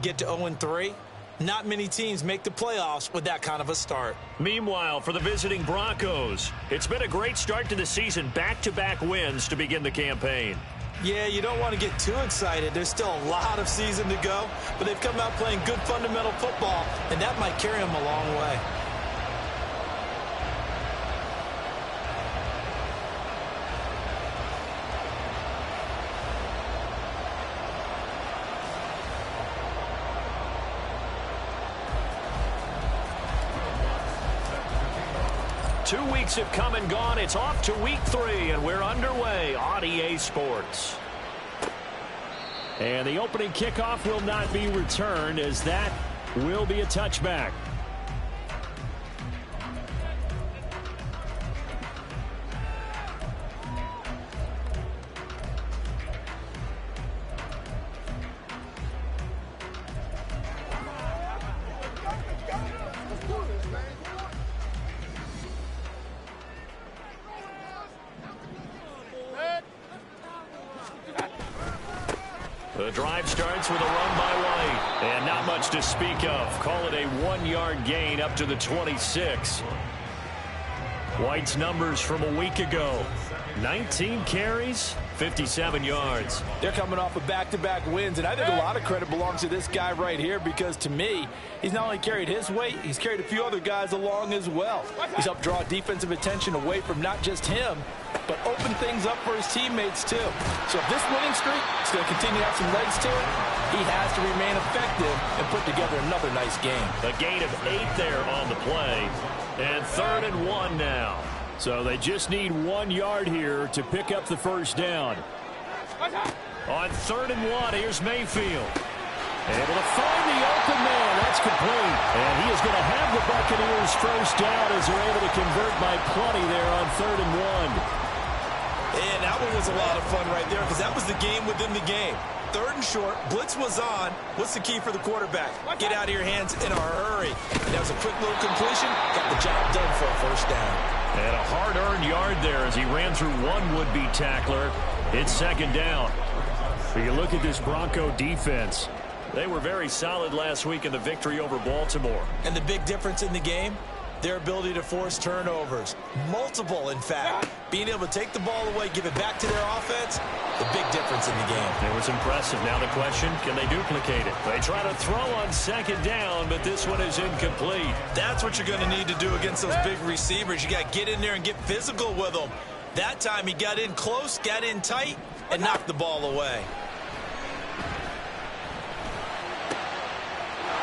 Get to 0-3. Not many teams make the playoffs with that kind of a start. Meanwhile, for the visiting Broncos, it's been a great start to the season. Back-to-back wins to begin the campaign. Yeah, you don't want to get too excited. There's still a lot of season to go, but they've come out playing good fundamental football, and that might carry them a long way. Two weeks have come and gone. It's off to week 3, and we're underway on EA Sports. And the opening kickoff will not be returned, as that will be a touchback. The drive starts with a run by White, and not much to speak of. Call it a 1-yard gain up to the 26. White's numbers from a week ago: 19 carries, 57 yards. They're coming off of back-to-back wins, and I think a lot of credit belongs to this guy right here, because to me, he's not only carried his weight, he's carried a few other guys along as well. He's helped draw defensive attention away from not just him, but open things up for his teammates too. So if this winning streak is going to continue to have some legs to it, he has to remain effective and put together another nice game. A gain of 8 there on the play, and 3rd and 1 now. So they just need 1 yard here to pick up the first down. On 3rd and 1, here's Mayfield. Able to find the open man. That's complete. And he is going to have the Buccaneers first down as they're able to convert by plenty there on 3rd and 1. And that one was a lot of fun right there, because that was the game within the game. 3rd and short, blitz was on. What's the key for the quarterback? Get out of your hands in a hurry. And that was a quick little completion. Got the job done for a first down. And a hard-earned yard there as he ran through one would-be tackler. It's 2nd down. But you look at this Bronco defense. They were very solid last week in the victory over Baltimore. And the big difference in the game? Their ability to force turnovers. Multiple, in fact. Being able to take the ball away, give it back to their offense, the big difference in the game. It was impressive. Now the question, can they duplicate it? They try to throw on 2nd down, but this one is incomplete. That's what you're going to need to do against those big receivers. You got to get in there and get physical with them. That time he got in close, got in tight, and knocked the ball away.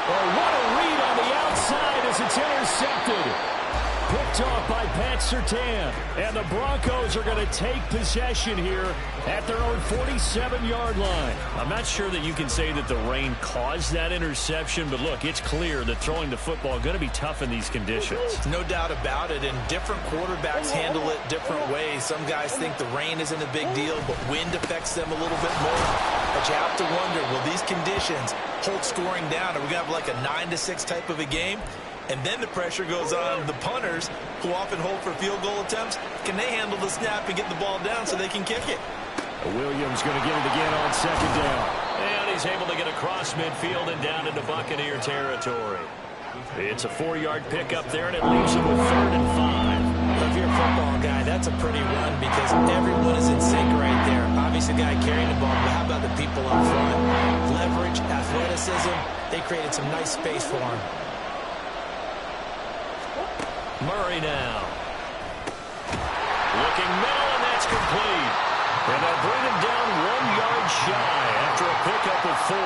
Oh, what a read on the outside as it's intercepted. Picked off by Pat Surtain. And the Broncos are going to take possession here at their own 47-yard line. I'm not sure that you can say that the rain caused that interception, but look, it's clear that throwing the football is going to be tough in these conditions. No doubt about it, and different quarterbacks handle it different ways. Some guys think the rain isn't a big deal, but wind affects them a little bit more. But you have to wonder, will these conditions hold scoring down? Are we going to have like a 9-6 type of a game? And then the pressure goes on the punters, who often hold for field goal attempts. Can they handle the snap and get the ball down so they can kick it? Williams going to get it again on 2nd down. And he's able to get across midfield and down into Buccaneer territory. It's a 4-yard pickup there, and it leaves him with 3rd and 5. If you're a football guy, that's a pretty run, because everyone is in sync right there. Obviously, the guy carrying the ball, but how about the people up front? Leverage, athleticism, they created some nice space for him. Murray now. Looking middle, and that's complete. And they'll bring him down 1 yard shy after a pickup of 4.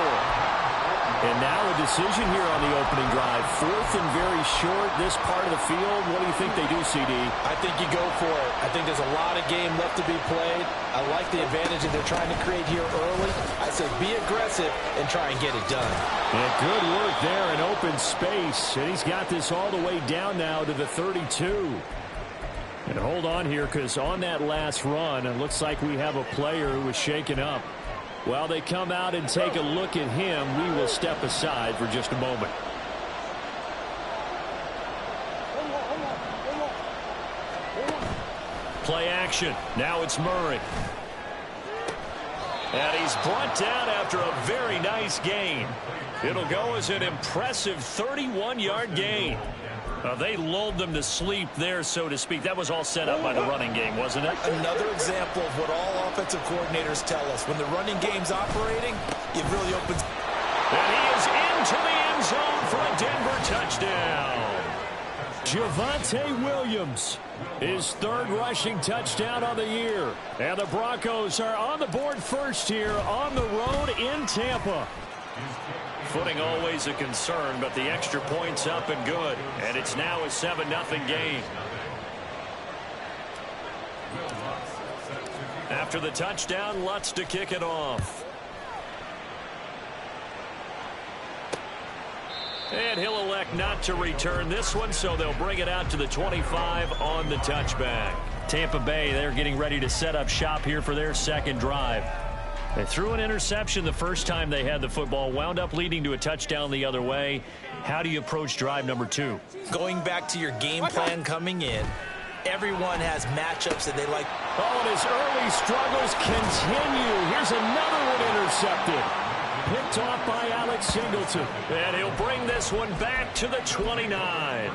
And now a decision here on the opening drive. 4th and very short, this part of the field. What do you think they do, CD? I think you go for it. I think there's a lot of game left to be played. I like the advantage that they're trying to create here early. I say be aggressive and try and get it done. And good work there in open space. And he's got this all the way down now to the 32. And hold on here, because on that last run, it looks like we have a player who was shaken up. While they come out and take a look at him, we will step aside for just a moment. Play action. Now it's Murray. And he's brought down after a very nice gain. It'll go as an impressive 31-yard gain. They lulled them to sleep there, so to speak. That was all set up by the running game, wasn't it? Another example of what all offensive coordinators tell us. When the running game's operating, it really opens. And he is into the end zone for a Denver touchdown. Javonte Williams, his third rushing touchdown on the year. And the Broncos are on the board first here on the road in Tampa. Footing always a concern, but the extra point's up and good. And it's now a 7-0 game. After the touchdown, Lutz to kick it off. And he'll elect not to return this one, so they'll bring it out to the 25 on the touchback. Tampa Bay, they're getting ready to set up shop here for their second drive. They threw an interception the first time they had the football, wound up leading to a touchdown the other way. How do you approach drive number 2? Going back to your game plan coming in, everyone has matchups that they like. Oh, and his early struggles continue. Here's another one intercepted. Picked off by Alex Singleton. And he'll bring this one back to the 29.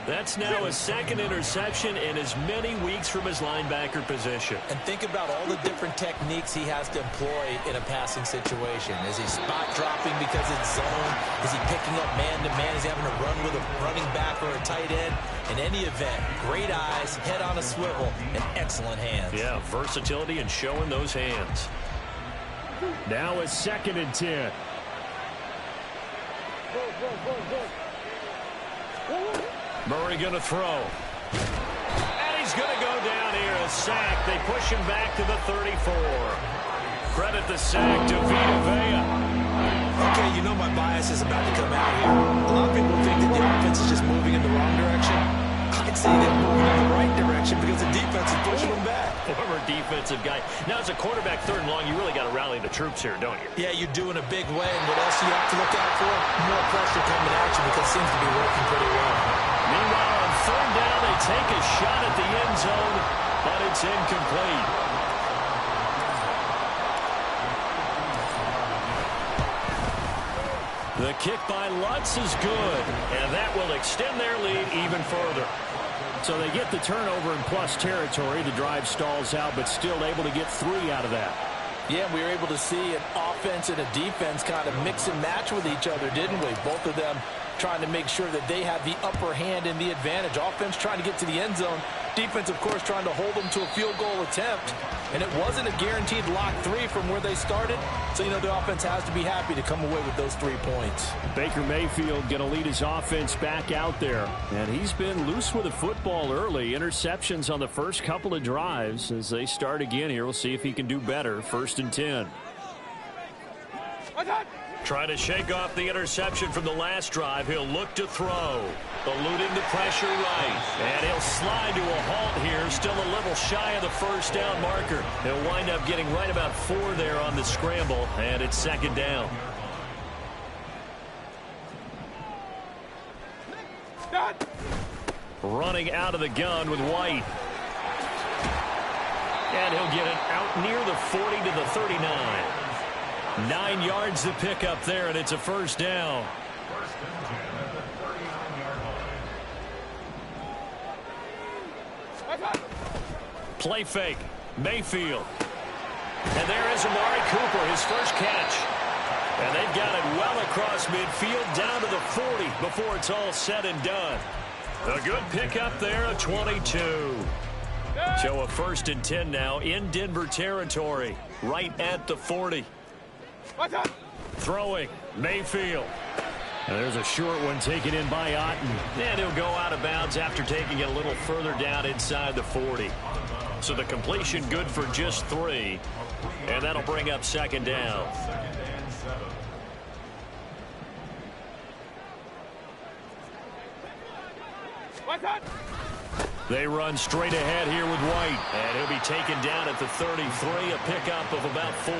That's now his second interception in as many weeks from his linebacker position. And think about all the different techniques he has to employ in a passing situation. Is he spot dropping because it's zone? Is he picking up man-to-man? Is he having to run with a running back or a tight end? In any event, great eyes, head on a swivel, and excellent hands. Yeah, versatility and showing those hands. Now it's 2nd and 10. Murray going to throw. And he's going to go down here. A sack. They push him back to the 34. Credit the sack to Vita Vea. Okay, you know my bias is about to come out here. A lot of people think that the offense is just moving in the wrong direction. I'd say they're moving in the right direction because the defense is pushing them back. Former defensive guy. Now, as a quarterback, 3rd and long, you really got to rally the troops here, don't you? Yeah, you do in a big way. And what else do you have to look out for? More pressure coming at you because it seems to be working pretty well. Meanwhile, on 3rd down, they take a shot at the end zone, but it's incomplete. The kick by Lutz is good, and that will extend their lead even further. So they get the turnover in plus territory. The drive stalls out, but still able to get 3 out of that. Yeah, we were able to see an offense and a defense kind of mix and match with each other, didn't we? Both of them trying to make sure that they have the upper hand and the advantage. Offense trying to get to the end zone. Defense, of course, trying to hold them to a field goal attempt. And it wasn't a guaranteed lock 3 from where they started. So, you know, the offense has to be happy to come away with those 3 points. Baker Mayfield going to lead his offense back out there. And he's been loose with the football early. Interceptions on the first couple of drives. As they start again here, we'll see if he can do better. 1st and 10. Trying to shake off the interception from the last drive. He'll look to throw. Eluding the pressure right. And he'll slide to a halt here. Still a little shy of the 1st down marker. He'll wind up getting right about 4 there on the scramble. And it's 2nd down. Running out of the gun with White. And he'll get it out near the 40 to the 39. 9 yards to pick up there, and it's a 1st down. Play fake. Mayfield. And there is Amari Cooper, his first catch. And they've got it well across midfield down to the 40 before it's all said and done. A good pickup there, a 22. So a 1st and 10 now in Denver territory, right at the 40. Throwing, Mayfield. And there's a short one taken in by Otten. And he'll go out of bounds after taking it a little further down inside the 40. So the completion good for just 3. And that'll bring up 2nd down. They run straight ahead here with White. And he'll be taken down at the 33, a pickup of about 4.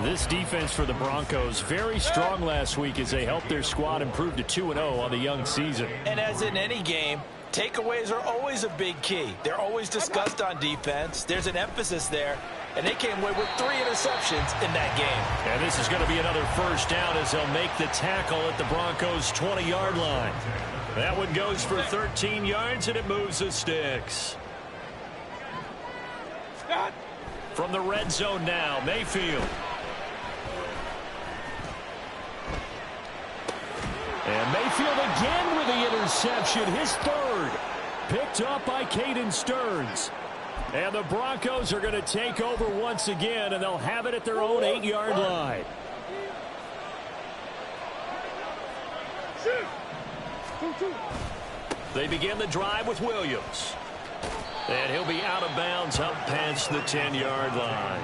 This defense for the Broncos, very strong last week as they helped their squad improve to 2-0 on the young season. And as in any game, takeaways are always a big key. They're always discussed on defense. There's an emphasis there. and they came away with 3 interceptions in that game. And this is going to be another first down as they'll make the tackle at the Broncos' 20-yard line. That one goes for 13 yards, and it moves the sticks. From the red zone now, Mayfield. And Mayfield again with the interception, his third. Picked up by Caden Stearns. And the Broncos are going to take over once again, and they'll have it at their own 8-yard line. They begin the drive with Williams. And he'll be out of bounds up past the 10-yard line.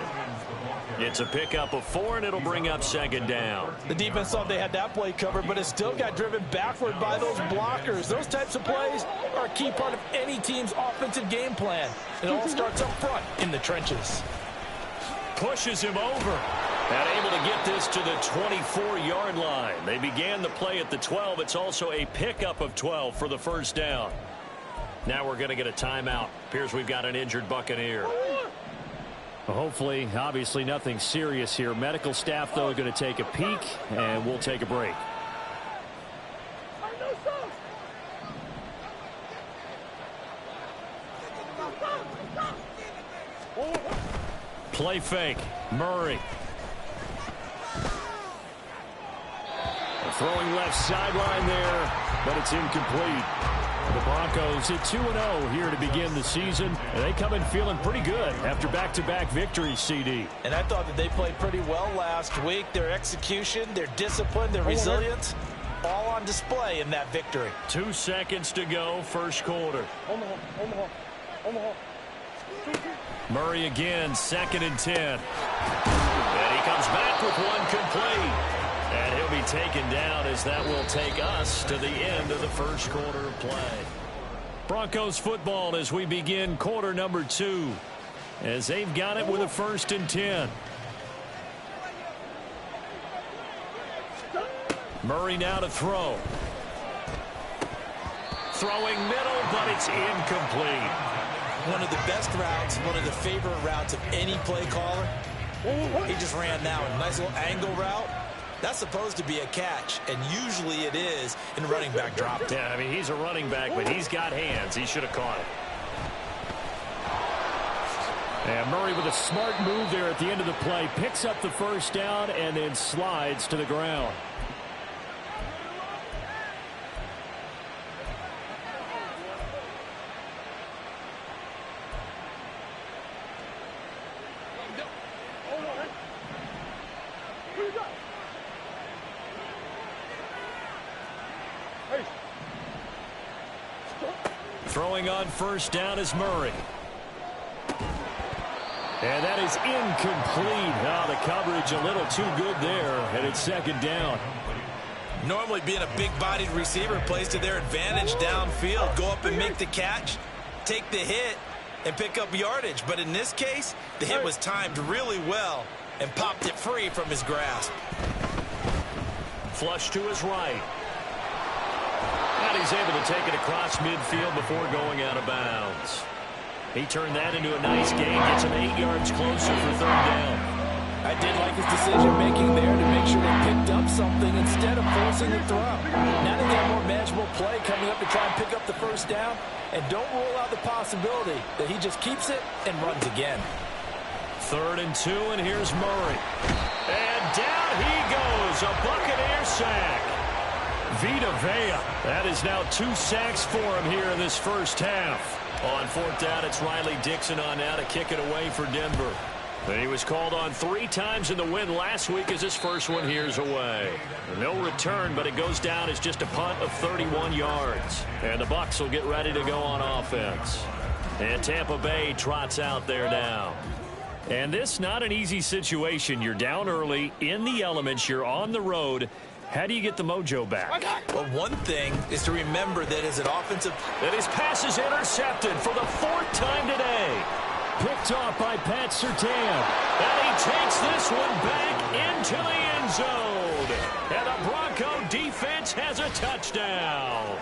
It's a pickup of 4, and it'll bring up second down. The defense thought they had that play covered, but it still got driven backward by those blockers. Those types of plays are a key part of any team's offensive game plan. It all starts up front in the trenches. Pushes him over. And able to get this to the 24-yard line. They began the play at the 12. It's also a pickup of 12 for the first down. Now we're going to get a timeout. Appears we've got an injured Buccaneer. Hopefully, obviously nothing serious here. Medical staff, though, are going to take a peek, and we'll take a break. Play fake. Murray. Throwing left sideline there, but it's incomplete. The Broncos at 2-0 here to begin the season. And they come in feeling pretty good after back-to-back victories, CD. And I thought that they played pretty well last week. Their execution, their discipline, their resilience, all on display in that victory. 2 seconds to go, first quarter. Murray again, 2nd and 10. And he comes back with one complete. And he'll be taken down as that will take us to the end of the first quarter of play. Broncos football as we begin quarter number 2. As they've got it with a 1st and 10. Murray now to throw. Throwing middle, but it's incomplete. One of the best routes, one of the favorite routes of any play caller. He just ran now a nice little angle route. That's supposed to be a catch, and usually it is in running back drop. Yeah, I mean, he's a running back, but he's got hands. He should have caught it. And Murray with a smart move there at the end of the play. Picks up the first down and then slides to the ground. Throwing on first down is Murray. And that is incomplete. Now the coverage a little too good there, and it's 2nd down. Normally being a big-bodied receiver plays to their advantage downfield. Go up and make the catch, take the hit, and pick up yardage. But in this case, the hit was timed really well and popped it free from his grasp. Flush to his right. And he's able to take it across midfield before going out of bounds. He turned that into a nice gain, gets him 8 yards closer for 3rd down. I did like his decision-making there to make sure they picked up something instead of forcing the throw. Now they got a more manageable play coming up to try and pick up the first down, and don't rule out the possibility that he just keeps it and runs again. 3rd and 2, and here's Murray. And down he goes, a Buccaneer sack. Vita Vea. That is now 2 sacks for him here in this first half. On 4th down, it's Riley Dixon on now to kick it away for Denver. And he was called on 3 times in the win last week as his first one here's away. No return, but it goes down as just a punt of 31 yards. And the Bucs will get ready to go on offense. And Tampa Bay trots out there now. And this not an easy situation. You're down early, in the elements, you're on the road. How do you get the mojo back? Well, one thing is to remember that as an offensive... That his pass is intercepted for the 4th time today. Picked off by Pat Surtain. And he takes this one back into the end zone. And the Bronco defense has a touchdown.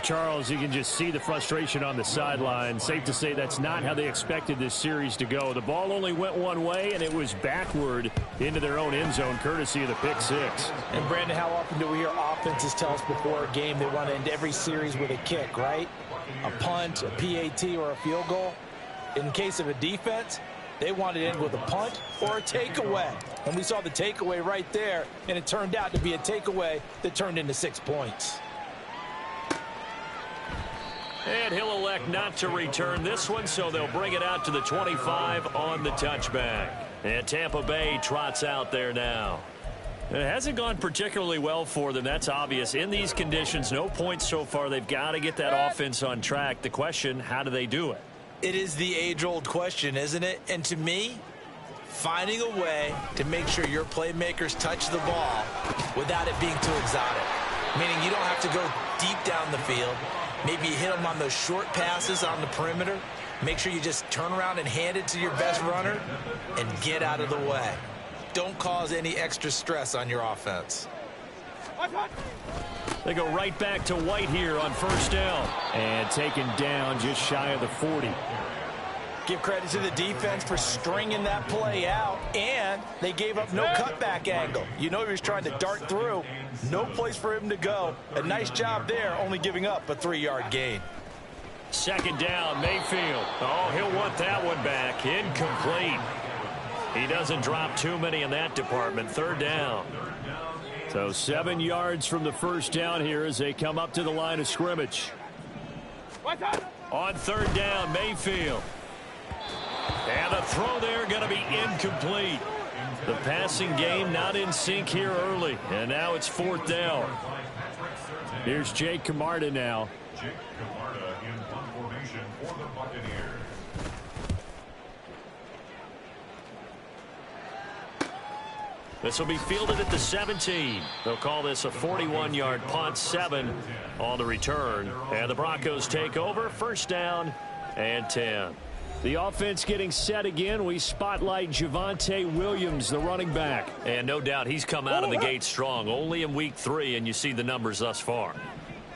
Charles, you can just see the frustration on the sideline. Safe to say that's not how they expected this series to go. The ball only went one way, and it was backward into their own end zone, courtesy of the pick six. And, Brandon, how often do we hear offenses tell us before a game they want to end every series with a kick, right? A punt, a PAT, or a field goal. In case of a defense, they wanted to end with a punt or a takeaway. And we saw the takeaway right there, and it turned out to be a takeaway that turned into 6 points. And he'll elect not to return this one, so they'll bring it out to the 25 on the touchback. And Tampa Bay trots out there now. It hasn't gone particularly well for them. That's obvious. In these conditions, no points so far. They've got to get that offense on track. The question, how do they do it? It is the age-old question, isn't it? And to me, finding a way to make sure your playmakers touch the ball without it being too exotic. Meaning you don't have to go deep down the field. Maybe you hit them on those short passes on the perimeter. Make sure you just turn around and hand it to your best runner and get out of the way. Don't cause any extra stress on your offense. They go right back to White here on first down. And taken down just shy of the 40. Give credit to the defense for stringing that play out, and they gave up no cutback angle. You know he was trying to dart through. No place for him to go. A nice job there, only giving up a 3-yard gain. Second down, Mayfield. Oh, he'll want that one back. Incomplete. He doesn't drop too many in that department. Third down. So 7 yards from the first down here as they come up to the line of scrimmage. On third down, Mayfield. And a throw there going to be incomplete. The passing game not in sync here early. And now it's fourth down. Here's Jake Camarda now. Jake Camarda in punt formation for the Buccaneers. This will be fielded at the 17. They'll call this a 41-yard punt, 7 on the return. And the Broncos take over, first down and 10. The offense getting set again. We spotlight Javonte Williams, the running back. And no doubt he's come out of the gate strong. Only in week 3, and you see the numbers thus far.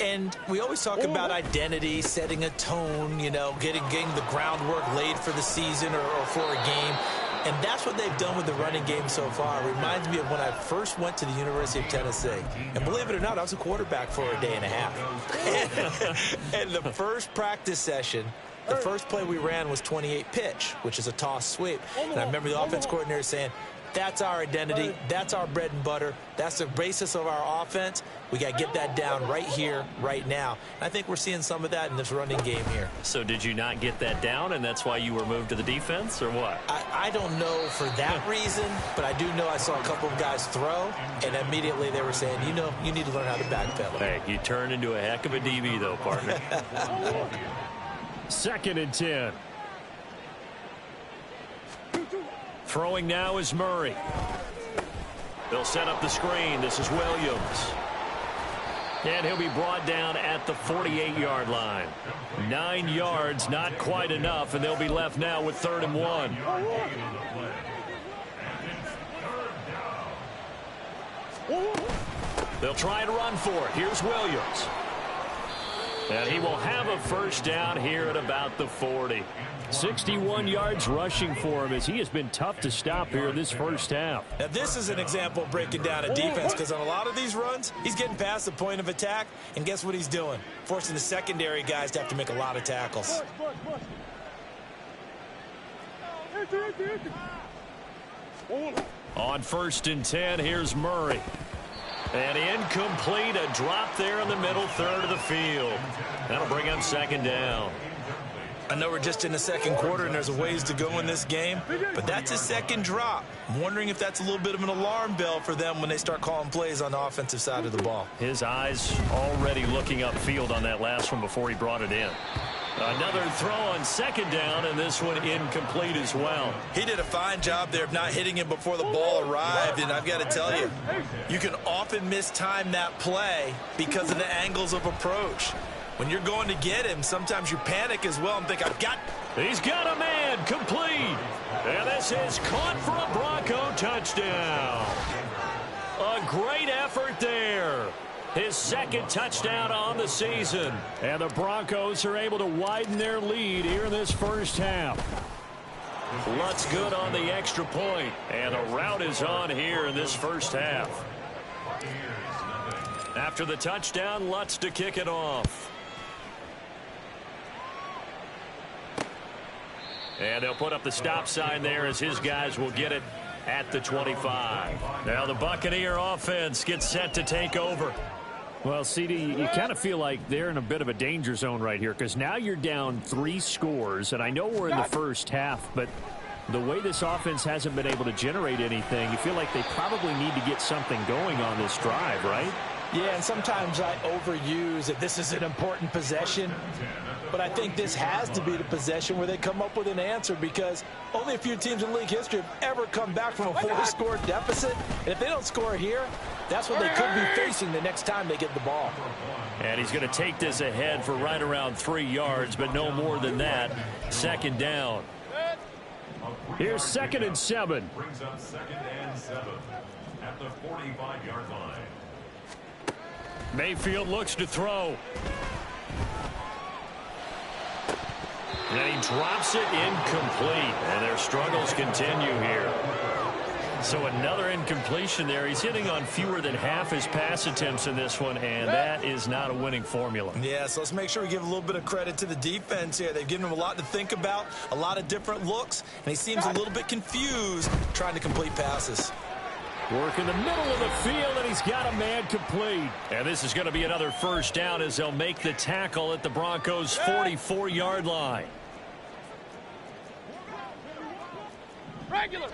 And we always talk about identity, setting a tone, you know, getting the groundwork laid for the season or for a game. And that's what they've done with the running game so far. It reminds me of when I first went to the University of Tennessee. And believe it or not, I was a quarterback for a day and a half. And the first practice session, the first play we ran was 28 pitch, which is a toss sweep. And I remember the offense coordinator saying, that's our identity. That's our bread and butter. That's the basis of our offense. We got to get that down right here, right now. And I think we're seeing some of that in this running game here. So did you not get that down, and that's why you were moved to the defense, or what? I don't know for that reason, but I do know I saw a couple of guys throw, and immediately they were saying, you know, you need to learn how to backpedal. Hey, you turned into a heck of a DB, though, partner. Second and 10. Throwing now is Murray. They'll set up the screen. This is Williams. And he'll be brought down at the 48-yard line. 9 yards, not quite enough, and they'll be left now with 3rd and 1. They'll try to run for it. Here's Williams. And he will have a first down here at about the 40. 61 yards rushing for him as he has been tough to stop here in this first half. Now, this is an example of breaking down a defense, because on a lot of these runs, he's getting past the point of attack, and guess what he's doing? Forcing the secondary guys to have to make a lot of tackles. On 1st and 10, here's Murray. And incomplete, a drop there in the middle third of the field. That'll bring up 2nd down. I know we're just in the second quarter and there's a ways to go in this game, but that's a second drop. I'm wondering if that's a little bit of an alarm bell for them when they start calling plays on the offensive side of the ball. His eyes already looking upfield on that last one before he brought it in. Another throw on 2nd down, and this one incomplete as well. He did a fine job there of not hitting him before the ball arrived, and I've got to tell you, you can often mistime that play because of the angles of approach. When you're going to get him, sometimes you panic as well and think, He's got a man, complete. And this is caught for a Bronco touchdown. A great effort there. His second touchdown on the season. And the Broncos are able to widen their lead here in this first half. Lutz good on the extra point. And the route is on here in this first half. After the touchdown, Lutz to kick it off. And they'll put up the stop sign there as his guys will get it at the 25. Now the Buccaneer offense gets set to take over. Well, CD, you kind of feel like they're in a bit of a danger zone right here because now you're down 3 scores, and I know we're in the first half, but the way this offense hasn't been able to generate anything, you feel like they probably need to get something going on this drive, right? Yeah, and sometimes I overuse that this is an important possession, but I think this has to be the possession where they come up with an answer because only a few teams in league history have ever come back from a 4-score deficit. And if they don't score here, that's what they could be facing the next time they get the ball. And he's going to take this ahead for right around 3 yards, but no more than that. Second down. Here's 2nd and 7. Brings up 2nd and 7 at the 45-yard line. Mayfield looks to throw. And he drops it incomplete. And their struggles continue here. So another incompletion there. He's hitting on fewer than half his pass attempts in this one, and that is not a winning formula. Yeah, so let's make sure we give a little bit of credit to the defense here. They've given him a lot to think about, a lot of different looks, and he seems a little bit confused trying to complete passes. Work in the middle of the field, and he's got a man complete. And this is going to be another first down as they'll make the tackle at the Broncos' 44-yard line. Regular.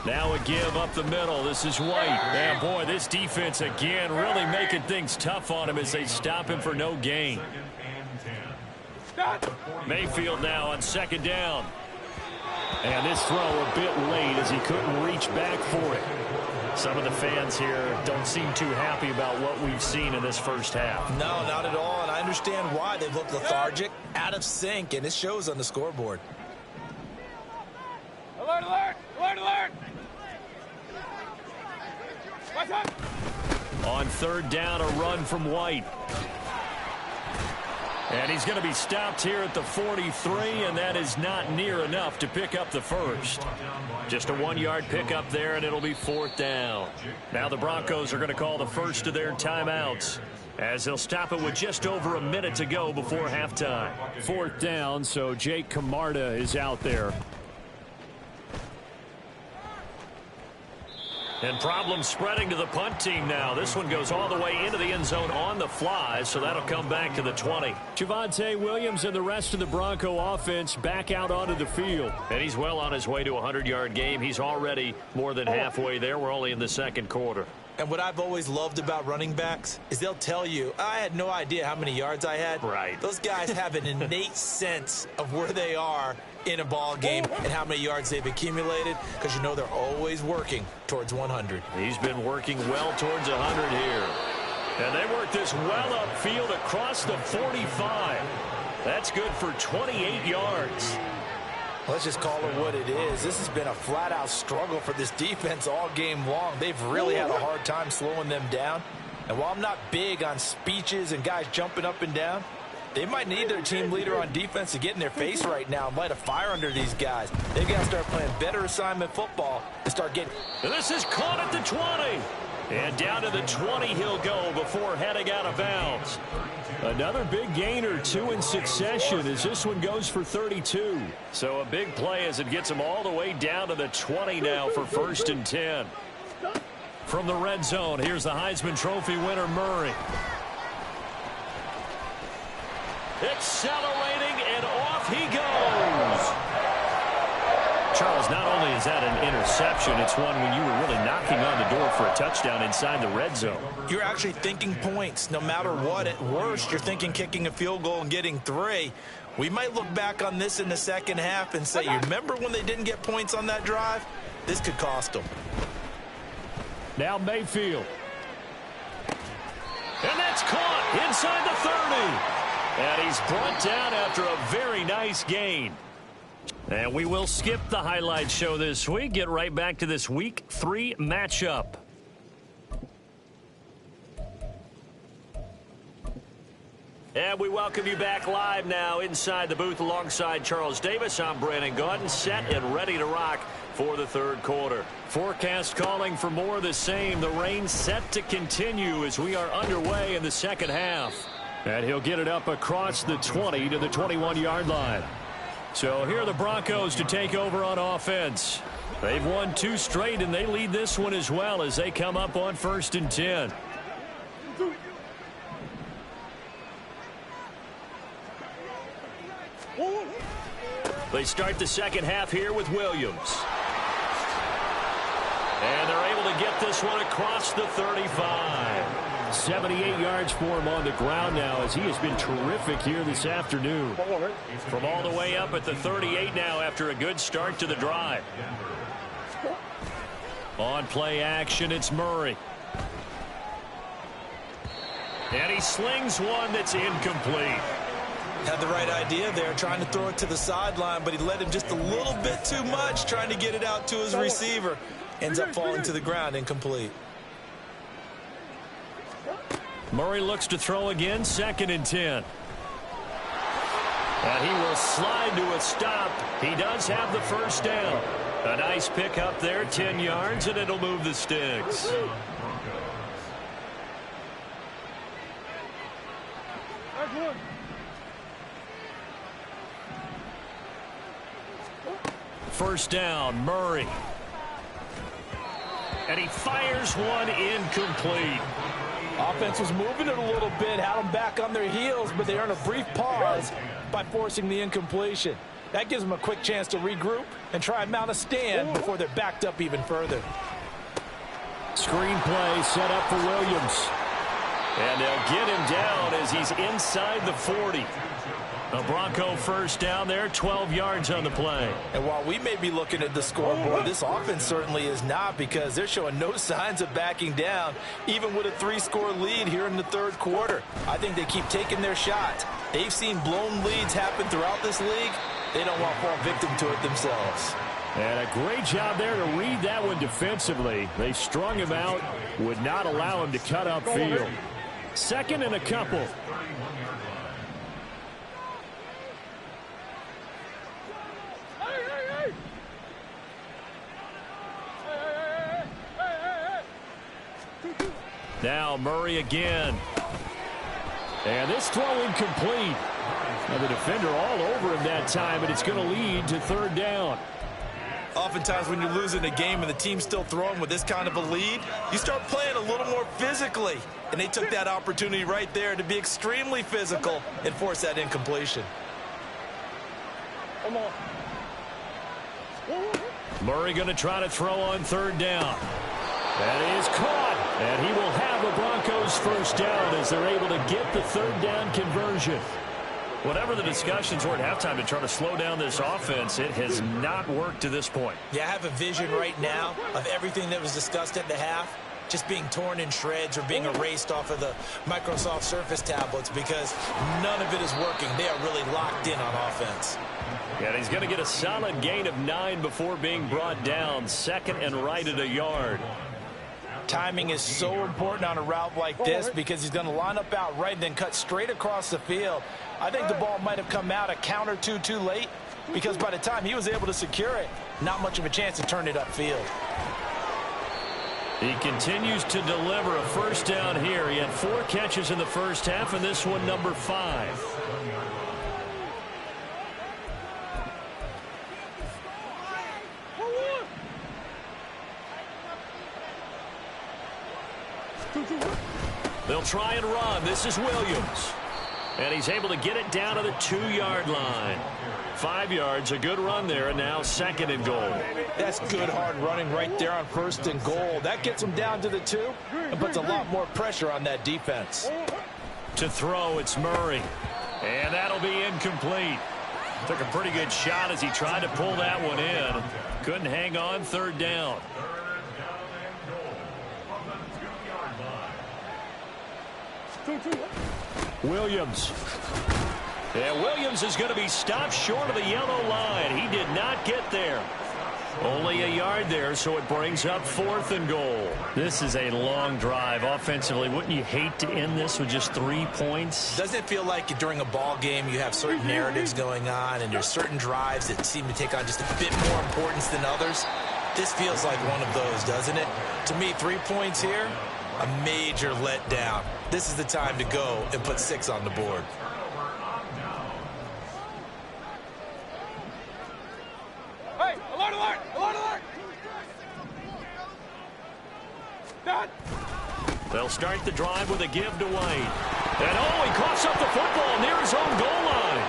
Now a give up the middle. This is White. And boy, this defense again really making things tough on him as they stop him for no gain. Mayfield now on 2nd down. And this throw a bit late as he couldn't reach back for it. Some of the fans here don't seem too happy about what we've seen in this first half. No, not at all, and I understand why. They've looked lethargic, out of sync, and it shows on the scoreboard. Alert! What's up? On 3rd down, a run from White. And he's going to be stopped here at the 43, and that is not near enough to pick up the first. Just a 1-yard pickup there, and it'll be 4th down. Now the Broncos are going to call the first of their timeouts as they'll stop it with just over a minute to go before halftime. 4th down, so Jake Camarda is out there. And problems spreading to the punt team now. This one goes all the way into the end zone on the fly, so that'll come back to the 20. Javonte Williams and the rest of the Bronco offense back out onto the field. And he's well on his way to a 100-yard game. He's already more than halfway there. We're only in the 2nd quarter. And what I've always loved about running backs is they'll tell you, I had no idea how many yards I had. Right. Those guys have an innate sense of where they are in a ball game and how many yards they've accumulated because you know they're always working towards 100. He's been working well towards 100 here. And they work this well upfield across the 45. That's good for 28 yards. Let's just call it what it is. This has been a flat-out struggle for this defense all game long. They've really had a hard time slowing them down. And while I'm not big on speeches and guys jumping up and down, they might need their team leader on defense to get in their face right now and light a fire under these guys. They've got to start playing better assignment football and start getting... And this is caught at the 20. And down to the 20 he'll go before heading out of bounds. Another big gain or 2 in succession as this one goes for 32. So a big play as it gets him all the way down to the 20 now for 1st and 10. From the red zone, here's the Heisman Trophy winner, Murray. Accelerating, and off he goes. Charles, not only is that an interception, it's one when you were really knocking on the door for a touchdown inside the red zone. You're actually thinking points no matter what. At worst, you're thinking kicking a field goal and getting 3. We might look back on this in the second half and say, you remember when they didn't get points on that drive? This could cost them. Now Mayfield. And that's caught inside the 30. And he's brought down after a very nice gain. And we will skip the highlight show this week. Get right back to this Week 3 matchup. And we welcome you back live now inside the booth alongside Charles Davis. I'm Brandon Gaudin, set and ready to rock for the third quarter. Forecast calling for more of the same. The rain set to continue as we are underway in the second half. And he'll get it up across the 20 to the 21-yard line. So here are the Broncos to take over on offense. They've won 2 straight, and they lead this one as well as they come up on 1st and 10. They start the second half here with Williams. And they're able to get this one across the 35. 78 yards for him on the ground now as he has been terrific here this afternoon. From all the way up at the 38 now after a good start to the drive. On play action, it's Murray. And he slings one that's incomplete. Had the right idea there, trying to throw it to the sideline, but he led him just a little bit too much, trying to get it out to his receiver. Ends up falling to the ground, incomplete. Murray looks to throw again, 2nd and 10. And he will slide to a stop. He does have the first down. A nice pick up there, 10 yards, and it'll move the sticks. First down, Murray. And he fires one incomplete. Offense was moving it a little bit, had them back on their heels, but they earn a brief pause by forcing the incompletion. That gives them a quick chance to regroup and try and mount a stand before they're backed up even further. Screen play set up for Williams. And they'll get him down as he's inside the 40. A Bronco first down there, 12 yards on the play. And while we may be looking at the scoreboard, this offense certainly is not, because they're showing no signs of backing down, even with a 3-score lead here in the third quarter. I think they keep taking their shot. They've seen blown leads happen throughout this league. They don't want to fall victim to it themselves. And a great job there to read that one defensively. They strung him out, would not allow him to cut upfield. 2nd and a couple. Now Murray again. And this throw incomplete. Now the defender all over him that time, and it's going to lead to 3rd down. Oftentimes when you're losing a game and the team's still throwing with this kind of a lead, you start playing a little more physically. And they took that opportunity right there to be extremely physical and force that incompletion. Murray going to try to throw on 3rd down. That is caught. And he will have the Broncos first down as they're able to get the 3rd down conversion. Whatever the discussions were at halftime to try to slow down this offense, it has not worked to this point. Yeah, I have a vision right now of everything that was discussed at the half just being torn in shreds or being erased off of the Microsoft Surface tablets, because none of it is working. They are really locked in on offense. And he's going to get a solid gain of 9 before being brought down. 2nd and right at a yard. Timing is so important on a route like this, because he's going to line up out right and then cut straight across the field. I think the ball might have come out a count or two too late, because by the time he was able to secure it, not much of a chance to turn it upfield. He continues to deliver a first down here. He had 4 catches in the first half, and this one number 5. They'll try and run. This is Williams. And he's able to get it down to the 2-yard line. 5 yards, a good run there, and now 2nd and goal. That's good hard running right there on 1st and goal. That gets him down to the 2 and puts a lot more pressure on that defense. To throw, it's Murray. And that'll be incomplete. Took a pretty good shot as he tried to pull that one in. Couldn't hang on, 3rd down. Williams. And Williams is going to be stopped short of the yellow line. He did not get there. Only a yard there, so it brings up 4th and goal. This is a long drive offensively. Wouldn't you hate to end this with just 3 points? Doesn't it feel like during a ball game you have certain narratives going on and there's certain drives that seem to take on just a bit more importance than others? This feels like one of those, doesn't it? To me, 3 points here, a major letdown. This is the time to go and put 6 on the board. Hey, alert, alert, alert, alert! Done. They'll start the drive with a give to White. And oh, he coughs up the football near his own goal line.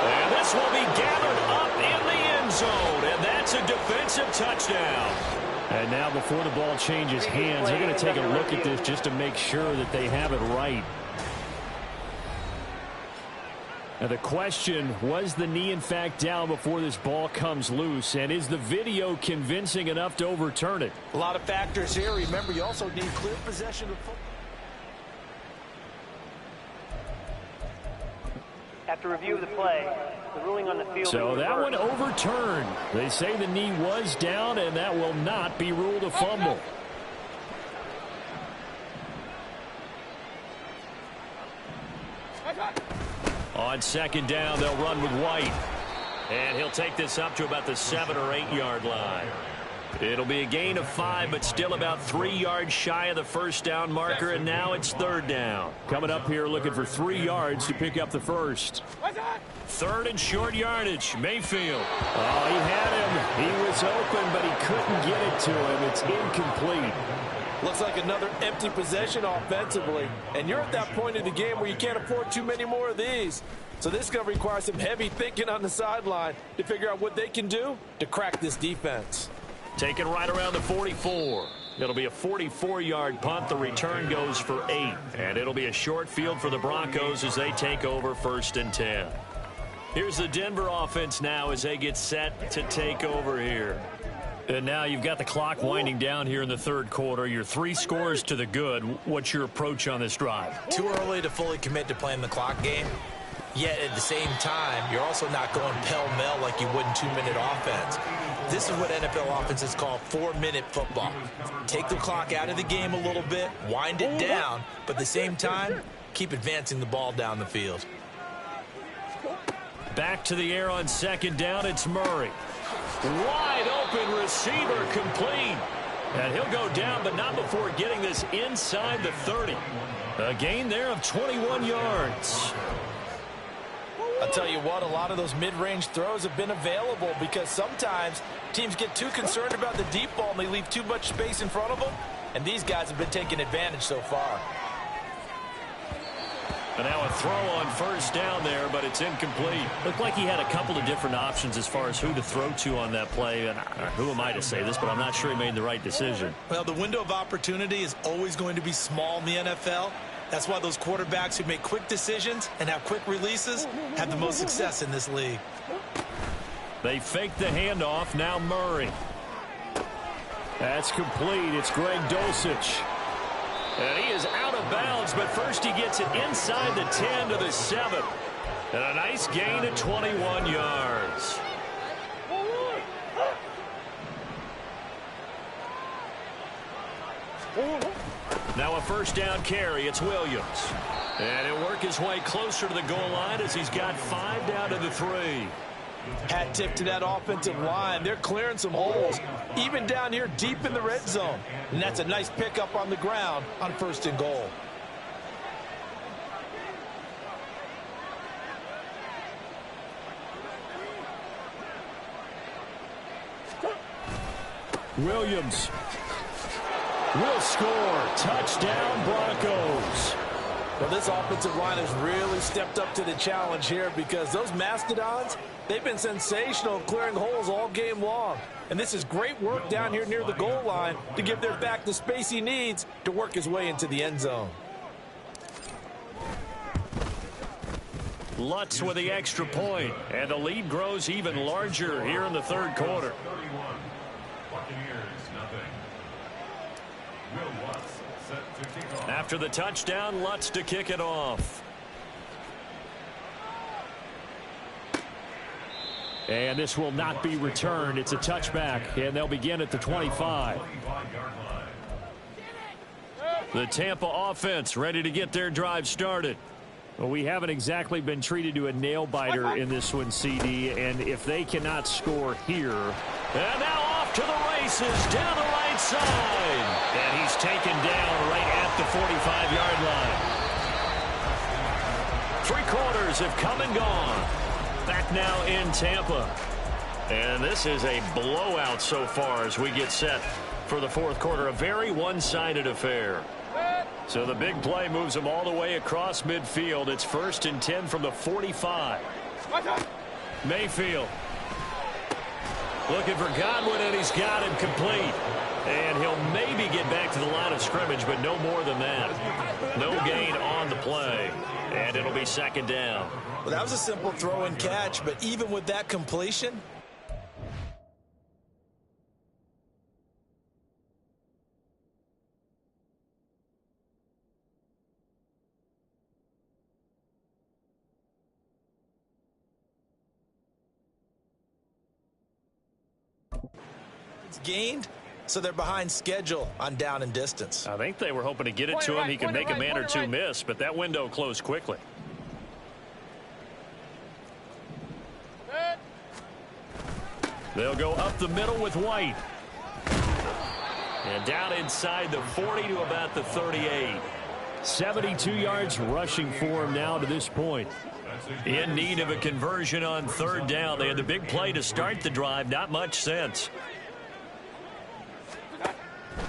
And this will be gathered up in the end zone. And that's a defensive touchdown. And now before the ball changes hands, they're going to take a look at this just to make sure that they have it right. Now the question, was the knee in fact down before this ball comes loose? And is the video convincing enough to overturn it? A lot of factors here. Remember, you also need clear possession of football. After review of the play, the ruling on the field... So that one overturned. They say the knee was down, and that will not be ruled a fumble. On 2nd down, they'll run with White. And he'll take this up to about the 7 or 8 yard line. It'll be a gain of 5, but still about 3 yards shy of the 1st down marker, and now it's 3rd down. Coming up here looking for 3 yards to pick up the first. 3rd and short yardage, Mayfield. Oh, he had him. He was open, but he couldn't get it to him. It's incomplete. Looks like another empty possession offensively. And you're at that point in the game where you can't afford too many more of these. So this is going to require some heavy thinking on the sideline to figure out what they can do to crack this defense. Taken right around the 44. It'll be a 44-yard punt. The return goes for 8. And it'll be a short field for the Broncos as they take over 1st and 10. Here's the Denver offense now as they get set to take over here. And now you've got the clock winding down here in the 3rd quarter. You're 3 scores to the good. What's your approach on this drive? Too early to fully commit to playing the clock game. Yet at the same time, you're also not going pell-mell like you would in 2-minute offense. This is what NFL offenses call 4-minute football. Take the clock out of the game a little bit, wind it down, but at the same time, keep advancing the ball down the field. Back to the air on 2nd down, it's Murray. Wide open receiver complete. And he'll go down, but not before getting this inside the 30. A gain there of 21 yards. I'll tell you what, a lot of those mid-range throws have been available because sometimes teams get too concerned about the deep ball and they leave too much space in front of them. And these guys have been taking advantage so far. And now a throw on 1st down there, but it's incomplete. Looked like he had a couple of different options as far as who to throw to on that play. And who am I to say this, but I'm not sure he made the right decision. Well, the window of opportunity is always going to be small in the NFL. That's why those quarterbacks who make quick decisions and have quick releases have the most success in this league. They fake the handoff. Now Murray. That's complete. It's Greg Dulcich. And he is out of bounds, but first he gets it inside the 10 to the 7. And a nice gain of 21 yards. Now a 1st down carry. It's Williams. And he'll work his way closer to the goal line as he's got 5 down to the 3. Hat tip to that offensive line. They're clearing some holes, even down here deep in the red zone. And that's a nice pickup on the ground on 1st and goal. Williams will score. Touchdown, Broncos. Well, this offensive line has really stepped up to the challenge here because those Mastodons, they've been sensational clearing holes all game long. And this is great work down here near the goal line to give their back the space he needs to work his way into the end zone. Lutz with the extra point, and the lead grows even larger here in the 3rd quarter. 31. Buccaneers, nothing. Will Lutz set to kick off. After the touchdown, Lutz to kick it off. And this will not be returned. It's a touchback, and they'll begin at the 25. The Tampa offense ready to get their drive started. Well, we haven't exactly been treated to a nail-biter in this one, CD, and if they cannot score here. And now off to the races down the right side. And he's taken down right at the 45-yard line. 3 quarters have come and gone. Back now in Tampa. And this is a blowout so far as we get set for the fourth quarter. A very one-sided affair. So the big play moves them all the way across midfield. It's 1st and 10 from the 45. Mayfield looking for Godwin, and he's got him complete. And he'll maybe get back to the line of scrimmage, but no more than that. No gain on the play, and it'll be 2nd down. Well, that was a simple throw and catch, but even with that completion, it's gained, so they're behind schedule on down and distance. I think they were hoping to get it to him. He could make a man or two miss, but that window closed quickly. They'll go up the middle with White. And down inside the 40 to about the 38. 72 yards rushing for him now to this point. In need of a conversion on 3rd down. They had the big play to start the drive. Not much sense.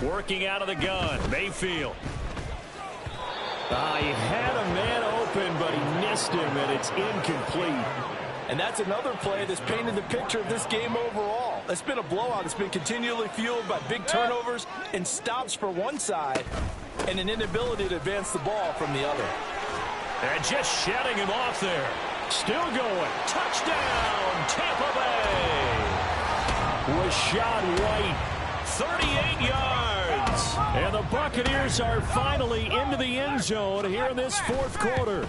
Working out of the gun, Mayfield. He had a man open, but he missed him, and it's incomplete. And that's another play that's painted the picture of this game overall. It's been a blowout. It's been continually fueled by big turnovers and stops for one side and an inability to advance the ball from the other. And just shutting him off there. Still going. Touchdown, Tampa Bay. Rachaad White. 38 yards. And the Buccaneers are finally into the end zone here in this fourth quarter.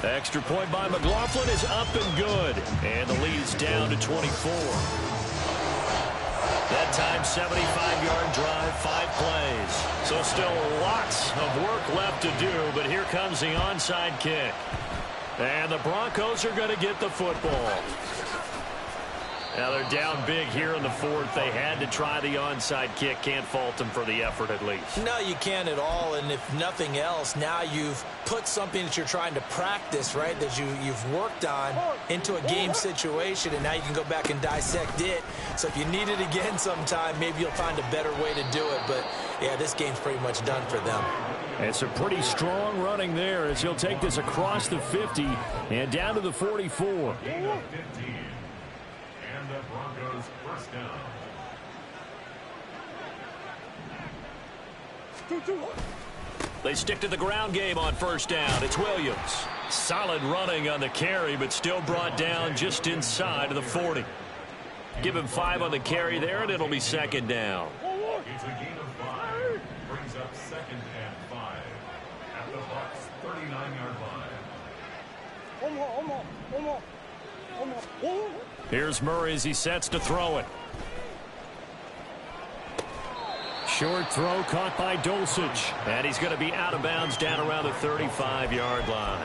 Extra point by McLaughlin is up and good. And the lead is down to 24. That time, 75-yard drive, 5 plays. So still lots of work left to do, but here comes the onside kick. And the Broncos are going to get the football. Now they're down big here in the fourth. They had to try the onside kick. Can't fault them for the effort at least. No, you can't at all. And if nothing else, now you've put something that you're trying to practice, right, that you've worked on into a game situation, and now you can go back and dissect it. So if you need it again sometime, maybe you'll find a better way to do it. But, yeah, this game's pretty much done for them. It's a pretty strong running there as he'll take this across the 50 and down to the 44. And the Broncos 1st down. They stick to the ground game on 1st down. It's Williams. Solid running on the carry, but still brought down just inside of the 40. Give him 5 on the carry there, and it'll be 2nd down. It's a gain of 5. Brings up 2nd and 5. At the Bucs 39-yard line. Here's Murray as he sets to throw it. Short throw caught by Dulcich. And he's going to be out of bounds down around the 35-yard line.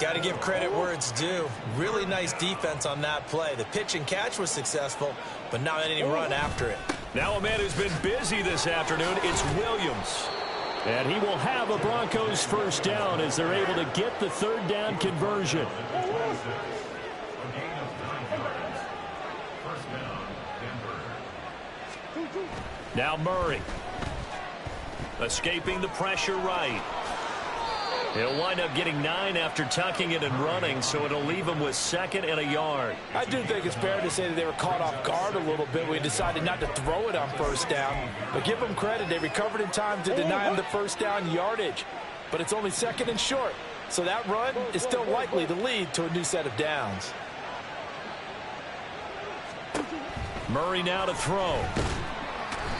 Got to give credit where it's due. Really nice defense on that play. The pitch and catch was successful, but not any run after it. Now a man who's been busy this afternoon, it's Williams. And he will have a Broncos 1st down as they're able to get the 3rd down conversion. Now Murray. Escaping the pressure right. He'll wind up getting 9 after tucking it and running, so it'll leave him with 2nd and a yard. I do think it's fair to say that they were caught off guard a little bit. We decided not to throw it on 1st down. But give them credit. They recovered in time to deny him the 1st down yardage. But it's only 2nd and short. So that run is still likely to lead to a new set of downs. Murray now to throw.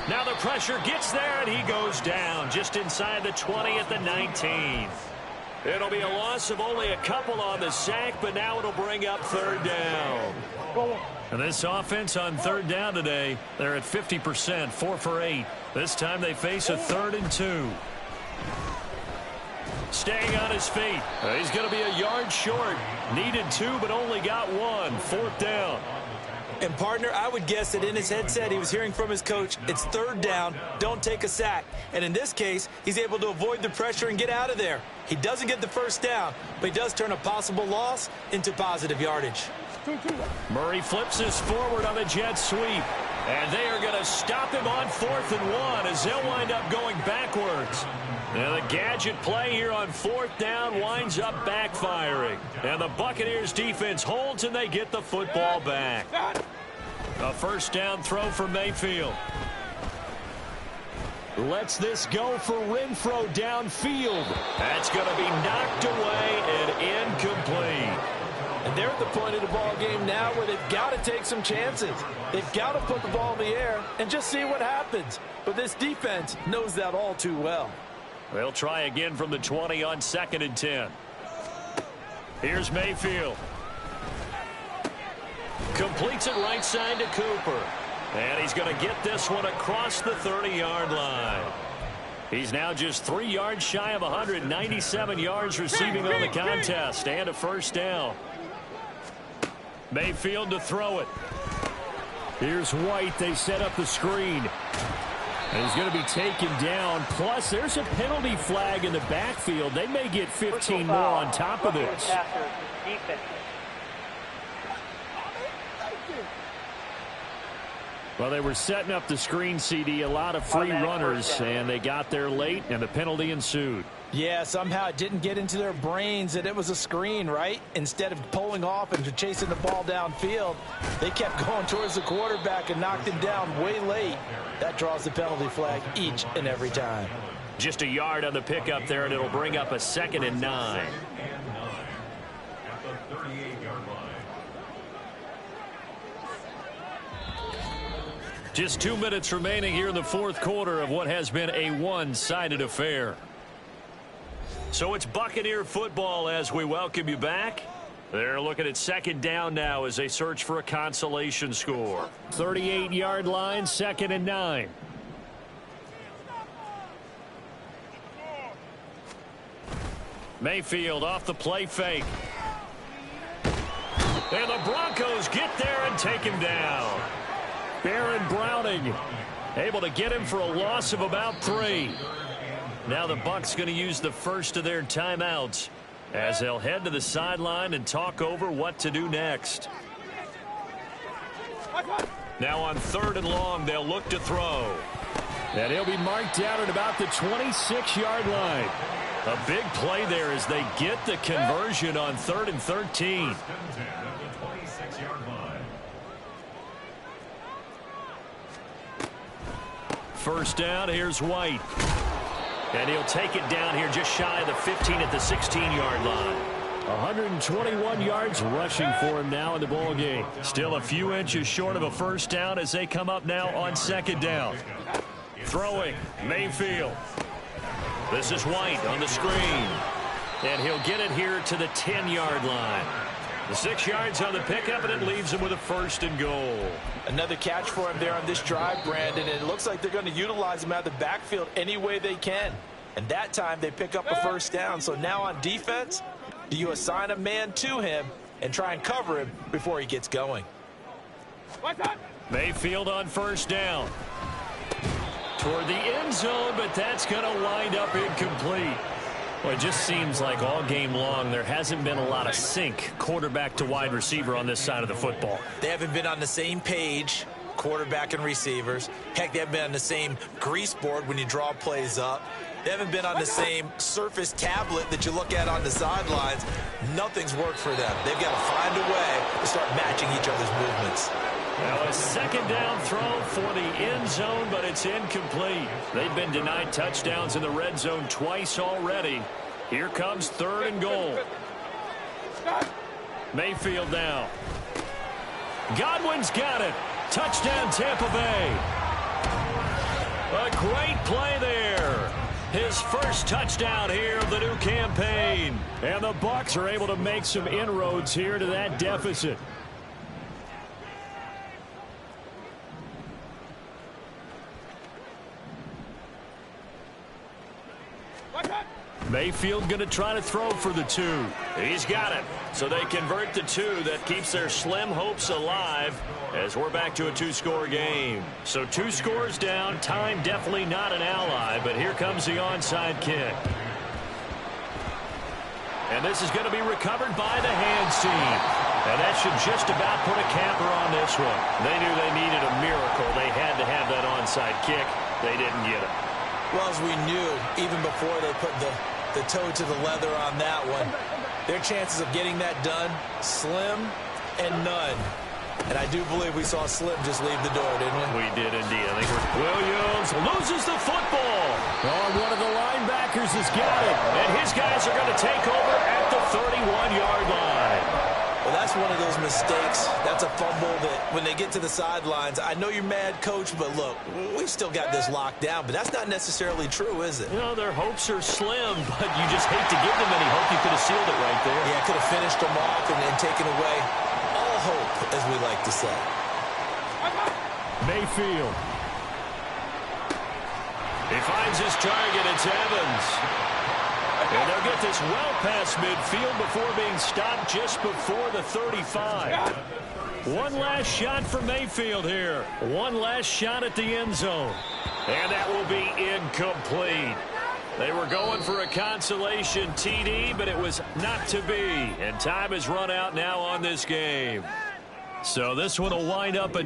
Now the pressure gets there, and he goes down just inside the 20 at the 19. It'll be a loss of only a couple on the sack, but now it'll bring up third down. And this offense on third down today, they're at 50%, 4 for 8. This time they face a 3rd and 2. Staying on his feet. He's going to be a yard short. Needed 2, but only got 1. 4th down. And, partner, I would guess that in his headset he was hearing from his coach, it's 3rd down, don't take a sack. And in this case, he's able to avoid the pressure and get out of there. He doesn't get the 1st down, but he does turn a possible loss into positive yardage. Murray flips this forward on a jet sweep. And they are going to stop him on 4th and 1 as they'll wind up going backwards. Now the gadget play here on 4th down winds up backfiring. And the Buccaneers defense holds and they get the football back. A 1st down throw for Mayfield. Lets this go for Renfro downfield. That's going to be knocked away and incomplete. And they're at the point of the ball game now where they've got to take some chances. They've got to put the ball in the air and just see what happens. But this defense knows that all too well. They'll try again from the 20 on 2nd and 10. Here's Mayfield. Completes it right side to Cooper. And he's going to get this one across the 30-yard line. He's now just 3 yards shy of 197 yards receiving on the contest and a 1st down. Mayfield to throw it. Here's White. They set up the screen. And he's going to be taken down. Plus, there's a penalty flag in the backfield. They may get 15 more on top of this. Well, they were setting up the screen, CD, a lot of free runners, and they got there late, and the penalty ensued. Yeah, somehow it didn't get into their brains that it was a screen, right? Instead of pulling off and chasing the ball downfield, they kept going towards the quarterback and knocked him down way late. That draws the penalty flag each and every time. Just a yard on the pickup there, and it'll bring up a 2nd and 9. Just 2 minutes remaining here in the 4th quarter of what has been a one-sided affair. So it's Buccaneer football as we welcome you back. They're looking at 2nd down now as they search for a consolation score. 38-yard line, 2nd and 9. Mayfield off the play fake. And the Broncos get there and take him down. Baron Browning able to get him for a loss of about 3. Now the Bucs going to use the first of their timeouts as they'll head to the sideline and talk over what to do next. Now on 3rd and long, they'll look to throw. And he'll be marked down at about the 26-yard line. A big play there as they get the conversion on 3rd and 13. First down, here's White. And he'll take it down here just shy of the 15 at the 16-yard line. 121 yards rushing for him now in the ball game. Still a few inches short of a 1st down as they come up now on 2nd down. Throwing, Mayfield. This is White on the screen. And he'll get it here to the 10-yard line. The 6 yards on the pickup, and it leaves him with a 1st and goal. Another catch for him there on this drive, Brandon, and it looks like they're going to utilize him out of the backfield any way they can. And that time they pick up a 1st down. So now on defense, do you assign a man to him and try and cover him before he gets going? Mayfield on 1st down. Toward the end zone, but that's going to wind up incomplete. Well, it just seems like all game long there hasn't been a lot of sync quarterback to wide receiver on this side of the football. They haven't been on the same page, quarterback and receivers. Heck, they haven't been on the same grease board when you draw plays up. They haven't been on the same Surface tablet that you look at on the sidelines. Nothing's worked for them. They've got to find a way to start matching each other's movements. Now a 2nd down throw for the end zone, but it's incomplete. They've been denied touchdowns in the red zone twice already. Here comes 3rd and goal. Mayfield now. Godwin's got it. Touchdown Tampa Bay. A great play there. his first touchdown here of the new campaign. And the Bucs are able to make some inroads here to that deficit. Mayfield going to try to throw for the 2. He's got it. So they convert the 2. That keeps their slim hopes alive as we're back to a 2-score game. So 2 scores down. Time definitely not an ally, but here comes the onside kick. And this is going to be recovered by the hands team. And that should just about put a capper on this one. They knew they needed a miracle. They had to have that onside kick. They didn't get it. Well, as we knew, even before they put the toe to the leather on that one, their chances of getting that done, slim and none. And I do believe we saw Slim just leave the door, didn't we? We did indeed. I think Williams loses the football. Oh, one of the linebackers has got it. And his guys are going to take over at the 31-yard line. Well, that's one of those mistakes. That's a fumble that when they get to the sidelines, I know you're mad, Coach, but look, we've still got this locked down. But that's not necessarily true, is it? You know, their hopes are slim, but you just hate to give them any hope. You could have sealed it right there. Yeah, could have finished them off and taken away all hope, as we like to say. Mayfield. He finds his target. It's Evans. And they'll get this well past midfield before being stopped just before the 35. One last shot for Mayfield here. One last shot at the end zone. And that will be incomplete. They were going for a consolation TD, but it was not to be. And time has run out now on this game. So this one will wind up a